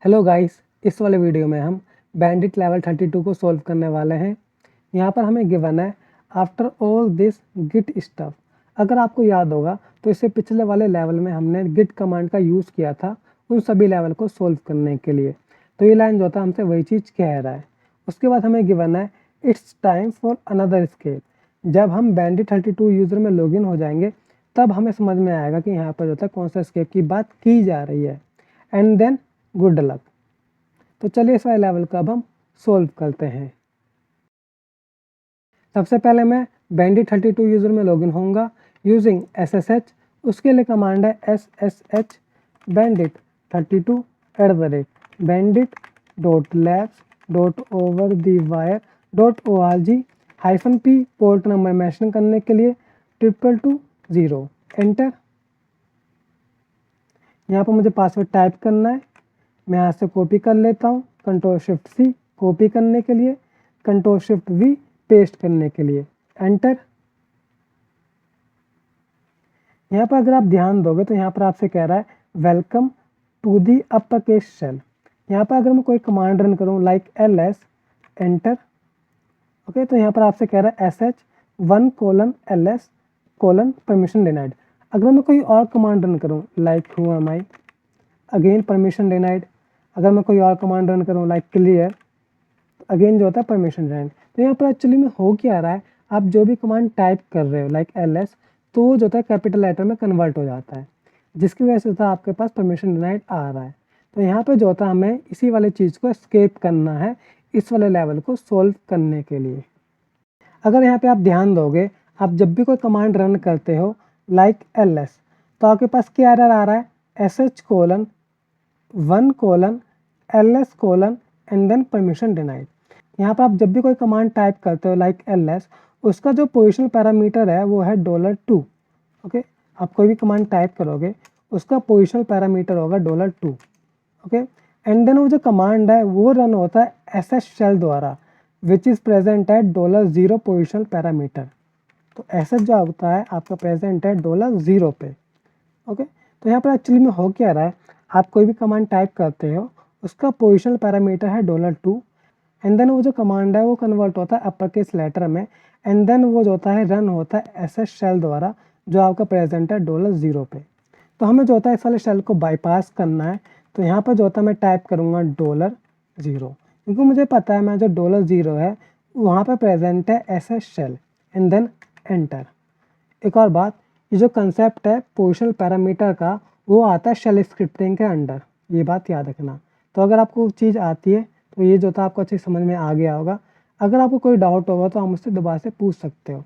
Hello guys, इस वाले video में हम बैंडिट लेवल 32 को सॉल्व करने वाले हैं। यहाँ पर हमें गिवन है after all this git stuff. अगर आपको याद होगा तो इससे पिछले वाले लेवल में हमने गिट कमांड का यूज़ किया था उन सभी लेवल को सॉल्व करने के लिए। तो ये लाइन जो था हमसे वही चीज़ कह रहा है। उसके बाद हमें गिवन है it's time for another escape. जब हम बैंडिट 32 यूज़र में लॉगिन हो जाएंगे तब हमें समझ में आएगा कि यहाँ पर जो था कौन सा स्केप की बात की जा रही है। And then good luck. तो चलिए इस वाले लेवल को अब हम सोल्व करते हैं। सबसे पहले मैं बैंडिट 32 यूज़र में लॉगिन होऊंगा यूजिंग SSH। उसके लिए कमांड है SSH bandit 32 bandit.labs.overthewire.org-p port number mention करने के लिए 2220 एंटर। यहाँ पर मुझे पासवर्ड टाइप करना है। मैं यहाँ से कॉपी कर लेता हूँ, Ctrl+Shift+C कॉपी करने के लिए, Ctrl+Shift+V पेस्ट करने के लिए, एंटर। यहाँ पर अगर आप ध्यान दोगे तो यहाँ पर आपसे कह रहा है welcome to the upper case shell. यहाँ पर अगर मैं कोई कमांड रन करूँ लाइक ls एंटर, ओके, तो यहाँ पर आपसे कह रहा है sh1:ls: परमिशन डिनाइड। अगर मैं कोई और कमांड रन करूँ like who am I, again permission denied. अगर मैं कोई और कमांड रन करूँ लाइक क्लियर, अगेन जो होता है परमिशन डिनाइड। तो यहाँ पर एक्चुअली में हो क्या रहा है, आप जो भी कमांड टाइप कर रहे हो लाइक ls, तो वो जो होता है कैपिटल लेटर में कन्वर्ट हो जाता है, जिसकी वजह से होता है आपके पास परमिशन डिनाइड आ रहा है। तो यहाँ पे जो होता है हमें इसी वाले चीज़ को एस्केप करना है इस वाले लेवल को सोल्व करने के लिए। अगर यहाँ पे आप ध्यान दोगे, आप जब भी कोई कमांड रन करते हो लाइक ls, तो आपके पास क्या एरर आ रहा है, sh:1:ls: and then permission denied. यहाँ पर आप जब भी कोई कमांड टाइप करते हो लाइक ls, उसका जो पोजिशनल पैरामीटर है वो है $2। ओके, आप कोई भी कमांड टाइप करोगे उसका पोजिशनल पैरामीटर होगा $2। ओके, एंड देन वो जो कमांड है वो रन होता है sh शेल द्वारा which is present at $0 positional parameter. तो sh जो होता है आपका प्रेजेंट है $0 पे। ओके, तो यहाँ पर एक्चुअली में हो क्या रहा है, आप कोई भी कमांड टाइप करते हो उसका पोजिशनल पैरामीटर है $2, एंड देन वो जो कमांड है वो कन्वर्ट होता है अपर केस लेटर में, एंड देन वो जो होता है रन होता है sh शेल द्वारा जो आपका प्रेजेंट है $0 पे। तो हमें जो होता है इस वाले शेल को बाईपास करना है। तो यहाँ पर जो होता है मैं टाइप करूँगा $0, क्योंकि मुझे पता है मैं जो $0 है वहाँ पर प्रेजेंट है sh shell, and then enter. एक और बात, ये जो कंसेप्ट है पोजिशनल पैरामीटर का वो आता है शेल स्क्रिप्टिंग के अंडर, ये बात याद रखना। तो अगर आपको चीज़ आती है तो ये जो था आपको अच्छे समझ में आ गया होगा। अगर आपको कोई डाउट होगा तो आप मुझसे दोबारा से पूछ सकते हो।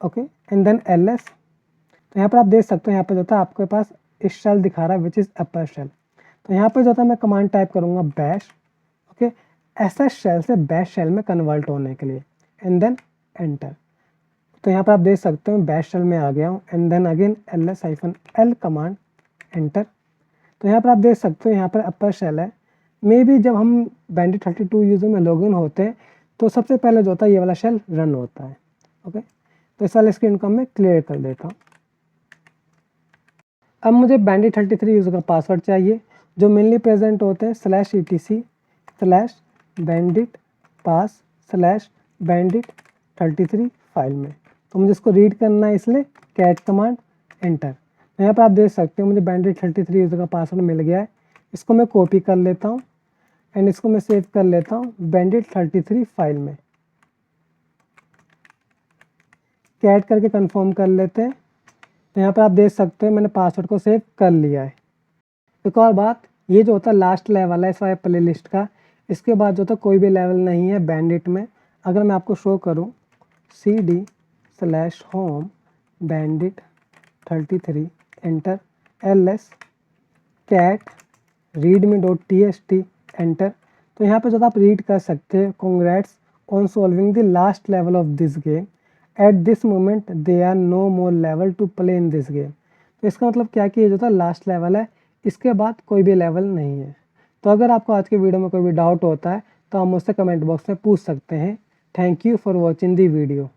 Okay, and then ls। तो यहाँ पर आप देख सकते हो यहाँ पर जो था आपके पास इस शेल दिखा रहा है विच इज़ अपर शेल। तो यहाँ पर जो था मैं कमांड टाइप करूँगा बैश, ओके, sh शेल से बैश शेल में कन्वर्ट होने के लिए, एंड देन एंटर। तो यहाँ पर आप देख सकते हो बैश शेल में आ गया हूँ, and then again ls-l command, enter. तो यहाँ पर आप देख सकते हो यहाँ पर अपर शेल है। मे बी जब हम बैंडिट 32 यूज़र में लॉगिन होते हैं तो सबसे पहले जो होता है ये वाला शेल रन होता है। ओके, तो इस वाले स्क्रीन को मैं क्लियर कर देता हूँ। अब मुझे बैंडिट 33 यूज़र का पासवर्ड चाहिए जो मेनली प्रेजेंट होते हैं /etc/bandit_pass/bandit33 फाइल में। तो मुझे इसको रीड करना है, इसलिए कैट कमांड, एंटर। तो यहाँ पर आप देख सकते हो मुझे बैंडिट 33 यूज़र का पासवर्ड मिल गया है। इसको मैं कॉपी कर लेता हूँ एंड इसको मैं सेव कर लेता हूँ bandit 33 फाइल में। कैट करके कंफर्म कर लेते हैं। तो यहाँ पर आप देख सकते हो मैंने पासवर्ड को सेव कर लिया है। एक और बात, ये जो होता है लास्ट लेवल है इस वाले प्ले लिस्ट का, इसके बाद जो होता कोई भी लेवल नहीं है बैंडिट में। अगर मैं आपको शो करूँ cd/home bandit33 enter, ls cat readme.txt enter. तो यहाँ पे जो आप रीड कर सकते हैं congrats on solving the last level of this game. At this moment there are no more level to play in this game. तो इसका मतलब क्या कि ये जो था लास्ट लेवल है, इसके बाद कोई भी लेवल नहीं है। तो अगर आपको आज के वीडियो में कोई भी डाउट होता है तो आप मुझसे कमेंट बॉक्स में पूछ सकते हैं। Thank you for watching the video.